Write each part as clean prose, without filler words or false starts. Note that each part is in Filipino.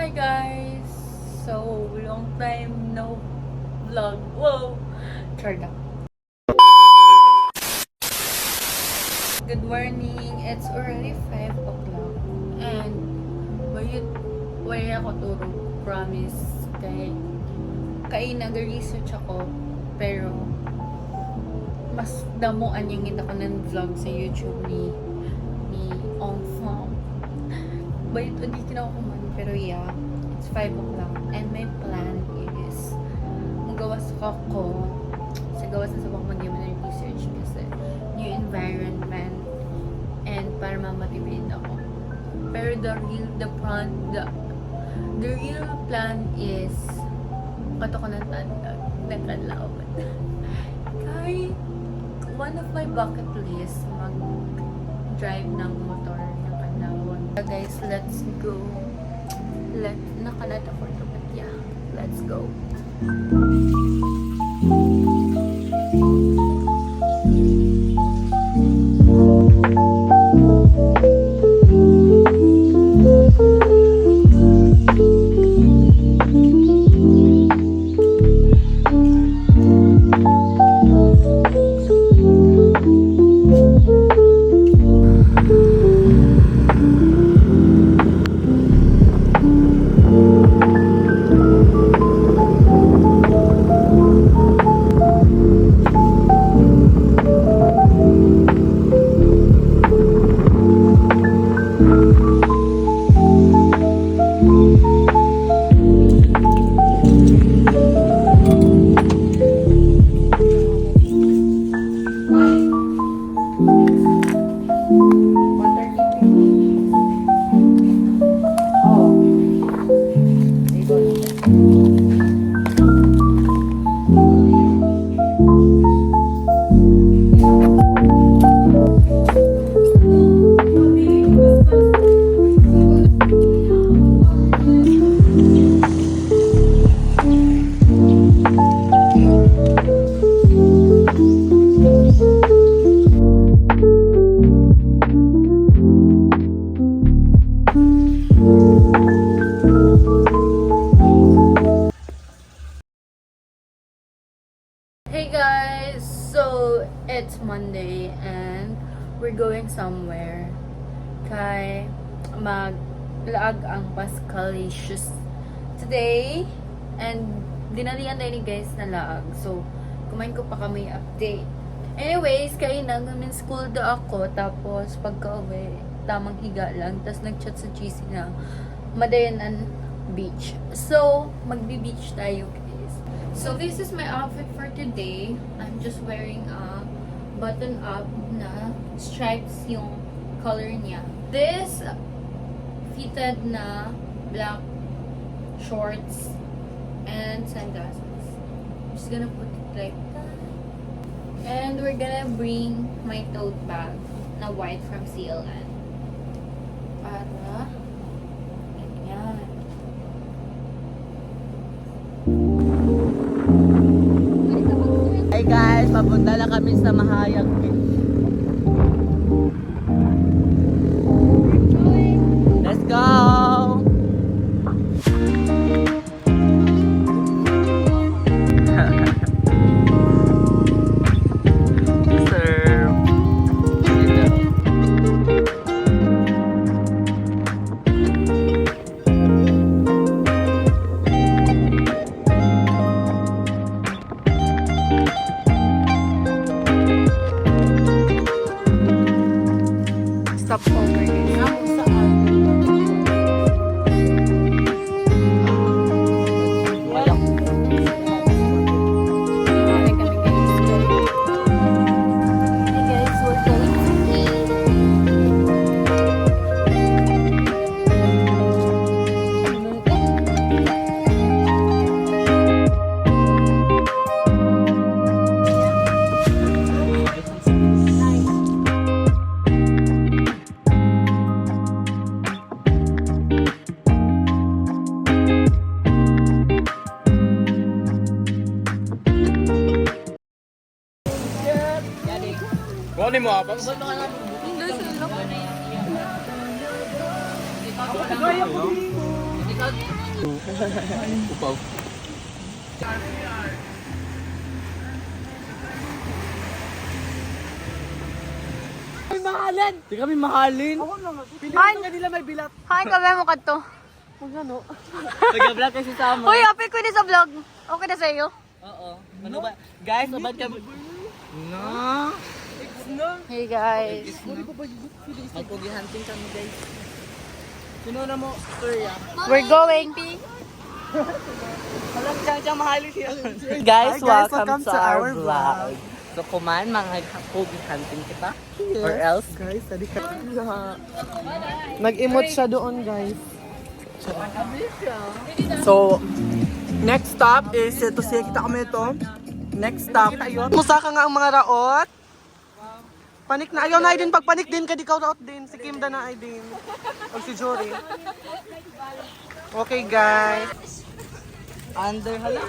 Hi guys! So, long time no vlog. Whoa! Char lang. Good morning. It's already 5 o'clock. And, wala ako turog. Promise. Kaya nag-research ako. Pero, mas damuan yung kita ko ng vlog sa YouTube ni Ong Fong. Bayit, hindi kina ako kumain. Pero yeah, it's 5 o'clock. And my plan is magawas ako sa gawas na sabang mag-game ng research kasi new environment and para ma-motivate ako. Pero the real plan is kato ko ng tandag ng Kanlaon. Kahit one of my bucket list mag-drive ng motor ng Kanlaon. Guys, let's go. Nakalat ako ito, but yeah, let's go. Hey guys! So, it's Monday and we're going somewhere. Kay maglaag ang Pascalicious today and dinalian tayo ni guys na laag. So, kumain ko pa kami update. Anyways, kaya namin school da ako tapos pagka-uwi, tamang higa lang. Tapos nag-chat sa GC na Madayanan Beach. So, magbi-beach tayo guys. So, this is my outfit for today. I'm just wearing a button-up na stripes yung color niya. This fitted na black shorts and sunglasses. I'm just gonna put it like that. And we're gonna bring my tote bag na white from CLN. Para ganyan. Hi guys, papunta na kami sa Mahayag Beach. Let's go! Sir. Stop over guys. Kuha mo apa? Hindi sila. Upaw. Di kami mahalin. Hi! Hi, kami mo kadto. Nag-vlog kasi sama. Uy, apay ko din sa vlog. Okay na sa iyo? Oo. Ano ba? Guys, abad kami. No. Hey guys. Magpugi hunting kami guys. Sino na mo? Storya. We're going. Alam siya mahalin siya. Guys, welcome to our vlog. So kuman, mga pugi hunting kita. Or else. Guys, tadi ka. Nag-emote siya doon, guys. So, next stop is ito siya. Kita kami ito. Next stop. Musa ka nga ang mga raot. Panik na. Ayaw na ay din. Pag panik din ka, di ka raot din. Si Kim da na ay din. O si Jory. Okay, guys. Under hala.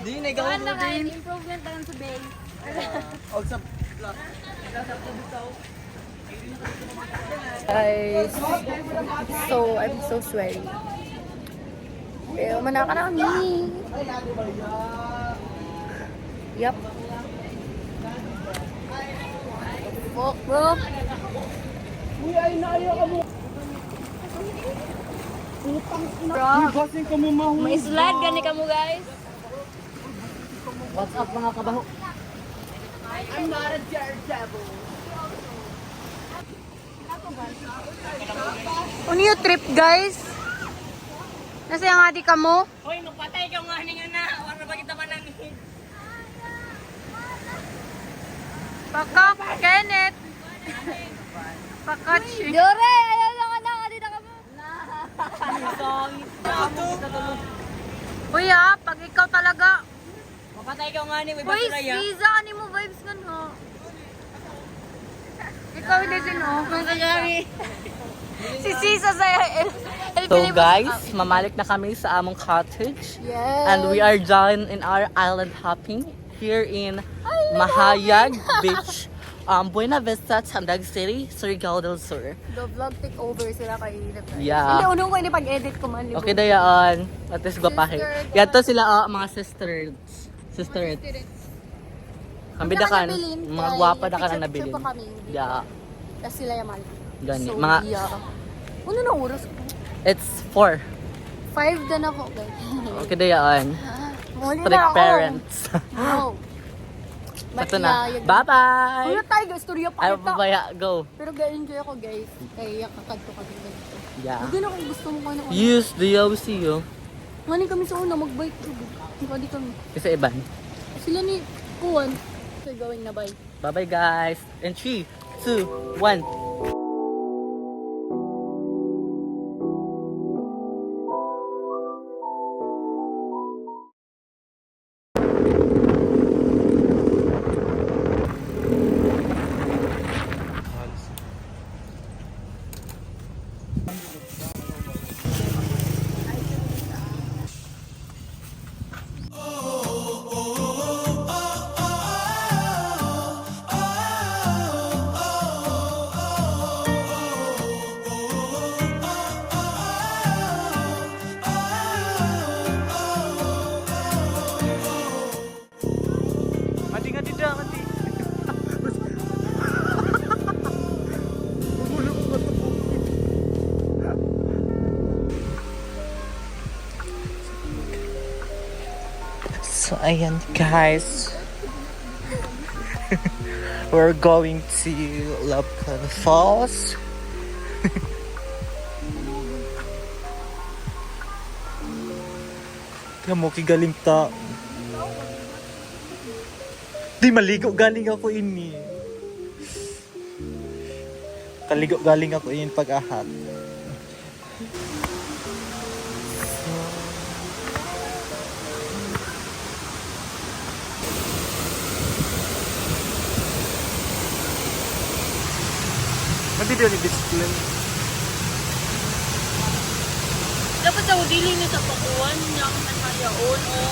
Di nagawa mo din. Improvement lang sa bay. Og sa Guys, so I'm so sweaty. Pero manaka na kami. Yup. Fuck, bro. Bro, Bossing ka mo mahu. may slide gani ka mo guys. What's up mga kabaho? Ano yung trip guys? Nasa yung adi ka mo? Hoy, magpatay ka nga nga na. Wala ba kita manang Paka, Kenneth. Paka, Dore, ayaw lang ka na, adi na ka mo. Uy pag ikaw talaga. Mapatay ka nga ni. Uy, Siza, ano mo vibes nga no? Ikaw hindi sino? Si Siza sa El So Pilibus. guys, mamalik na kami sa among cottage. Yes. And we are done in our island hopping here in Mahayag Beach, Buena Vista, Tandag City, Surigao del Sur. The vlog take over sila kay Inep. Yeah. Hindi, unong ko ini pag-edit ko man. Okay na yan. At least gupahe. Sister, Yan to sila mga sisters. Sisters. Kami da kan. Mga gwapa da ka na nabilin. Picture pa kami. Yeah. Tapos sila yung mali. Gani. So, Mga, yeah. Ano na oras ko? it's 4. 5 na ako, guys. Okay na yan. Muli na Strict ako. parents. No. Ito na. Bye-bye! Ano tayo, guys? Storya pa Ay, kita. babaya. Go. Pero ga-enjoy ako, guys. Kaya kakadto ka din ganito. Yeah. Hindi na kung gusto mo ka na. Use the OCU. Maning kami sa una, mag-bike. Hindi kami. Isa iban. Sila ni Kuwan. So, going na bye. Bye-bye guys. In 3, 2, 1. So, ayan guys. We're going to Labcan Falls. Kamu kigaling ta. Di maligo galing ako ini. Kaligo galing ako ini pag-ahat. Mati dia ni display. Dapat sa udili ni sa pakuan niya ang nakayaon o